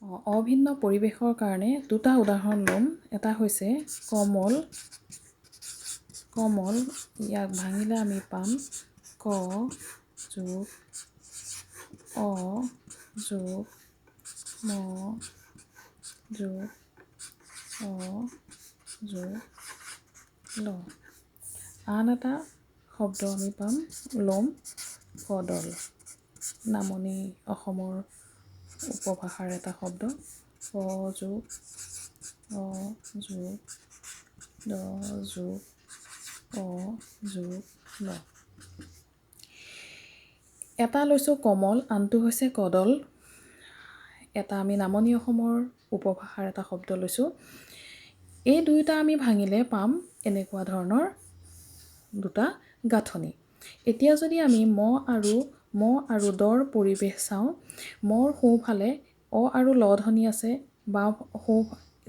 অভিন্ন পৰিৱেশৰ কাৰণে দুটা উদাহৰণ ল'ম। এটা হৈছে কমল। কমল ইয়াক ভাঙিলে আমি পাম ক যোগ অ যোগ ম যোগ অ যোগ ল। আন এটা শব্দ আমি পাম ল'ম কদল। নামনি অসমৰ উপভাষাৰ এটা শব্দ ক যোগ অ যোগ দ যোগ অ যোগ ল। এটা লৈছোঁ কমল, আনটো হৈছে কদল। এটা আমি নামনি অসমৰ উপভাষাৰ এটা শব্দ লৈছোঁ। এই দুয়োটা আমি ভাঙিলে পাম এনেকুৱা ধৰণৰ দুটা গাঁথনি। এতিয়া যদি আমি ম আৰু দৰ পৰিৱেশ চাওঁ, মৰ সোঁফালে অ আৰু ল ধ্বনি আছে,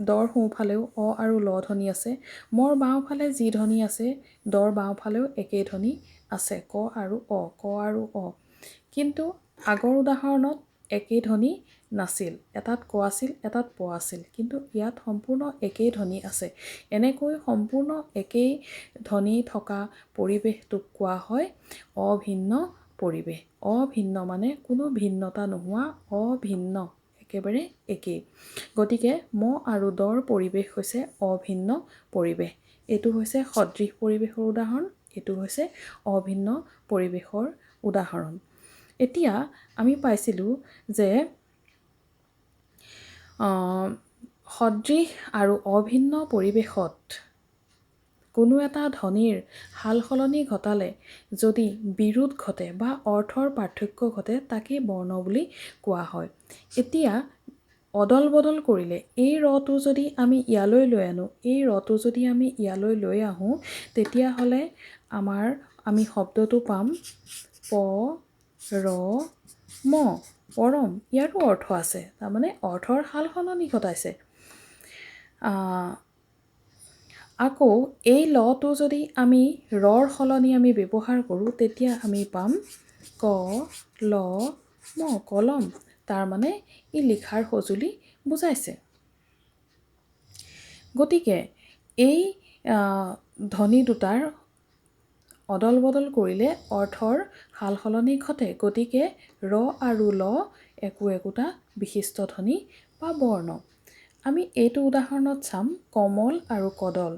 দৰ সোঁফালেও অ আৰু ল ধ্বনি আছে। মৰ বাওঁফালে যি ধ্বনি আছে, দৰ বাওঁফালেও একেই ধ্বনি আছে, ক আৰু অ। কিন্তু আগৰ উদাহৰণত একেই ধ্বনি নাছিল। এটাত ক আছিল, এটাত প আছিল। কিন্তু ইয়াত সম্পূৰ্ণ একেই ধ্বনি আছে। এনেকৈ সম্পূৰ্ণ একেই ধ্বনি থকা পৰিৱেশটোক কোৱা হয় অভিন্ন পৰিৱেশ। অভিন্ন মানে কোনো ভিন্নতা নোহোৱা, অভিন্ন একেবাৰে একেই। গতিকে ম আৰু দৰ পৰিৱেশ হৈছে অভিন্ন পৰিৱেশ। এইটো হৈছে সদৃশ পৰিৱেশৰ উদাহৰণ, এইটো হৈছে অভিন্ন পৰিৱেশৰ উদাহৰণ। এতিয়া আমি পাইছিলোঁ যে সদৃশ আৰু অভিন্ন পৰিৱেশত কোনো এটা ধ্বনিৰ সালসলনি ঘটালে যদি বিৰোধ ঘটে বা অৰ্থৰ পাৰ্থক্য ঘটে, তাকেই বৰ্ণ বুলি কোৱা হয়। এতিয়া অদল বদল কৰিলে এই ৰটো যদি আমি ইয়ালৈ লৈ আনো, এই ৰটো যদি আমি ইয়ালৈ লৈ আহোঁ, তেতিয়াহ'লে আমি শব্দটো পাম প ৰ ম, পৰম। ইয়াৰো অৰ্থ আছে, তাৰমানে অৰ্থৰ সালসলনি ঘটাইছে। আকৌ এই লটো যদি আমি ৰৰ সলনি আমি ব্যৱহাৰ কৰোঁ, তেতিয়া আমি পাম ক ল ম, কলম। তাৰমানে ই লিখাৰ সঁজুলি বুজাইছে। গতিকে এই ধ্বনি দুটাৰ অদল বদল কৰিলে অৰ্থৰ সালসলনি ঘটে। গতিকে ৰ আৰু ল একোটা বিশিষ্ট ধ্বনি বা বৰ্ণ। আমি এইটো উদাহৰণত চাম কমল আৰু কদল।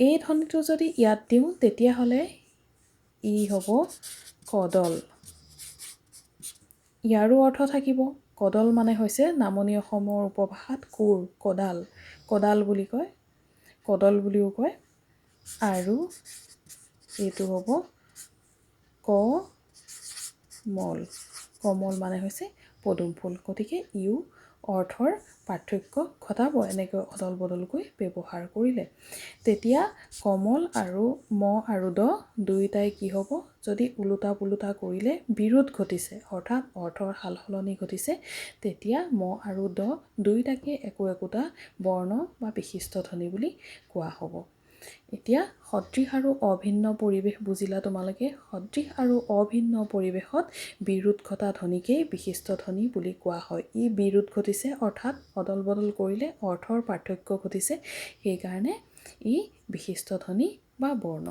এই ধ্বনিটো যদি ইয়াত দিওঁ, তেতিয়াহ'লে ই হ'ব কদল। ইয়াৰো অৰ্থ থাকিব। কদল মানে হৈছে নামনি অসমৰ উপভাষাত কোৰ, কদাল বুলি কয়, কদল বুলিও কয়। আৰু এইটো হ'ব কমল। কমল মানে হৈছে পদুম ফুল। গতিকে ইও অৰ্থৰ পাৰ্থক্য ঘটাব এনেকৈ অদল বদলকৈ ব্যৱহাৰ কৰিলে। তেতিয়া কমল আৰু ম আৰু দ দুয়োটাই কি হ'ব, যদি ওলোটা পোলোটা কৰিলে বিৰোধ ঘটিছে, অৰ্থাৎ অৰ্থৰ সালসলনি ঘটিছে, তেতিয়া ম আৰু দ দুয়োটাকে একোটা বৰ্ণ বা বিশিষ্ট ধ্বনি বুলি কোৱা হ'ব। এতিয়া সদৃশ আৰু অভিন্ন পৰিৱেশ বুজিলা তোমালোকে। সদৃশ আৰু অভিন্ন পৰিৱেশত বিৰোধ ঘটা ধ্বনিকেই বিশিষ্ট ধ্বনি বুলি কোৱা হয়। ই বিৰোধ ঘটিছে, অৰ্থাৎ অদল বদল কৰিলে অৰ্থৰ পাৰ্থক্য ঘটিছে, সেইকাৰণে ই বিশিষ্ট ধ্বনি বা বৰ্ণ।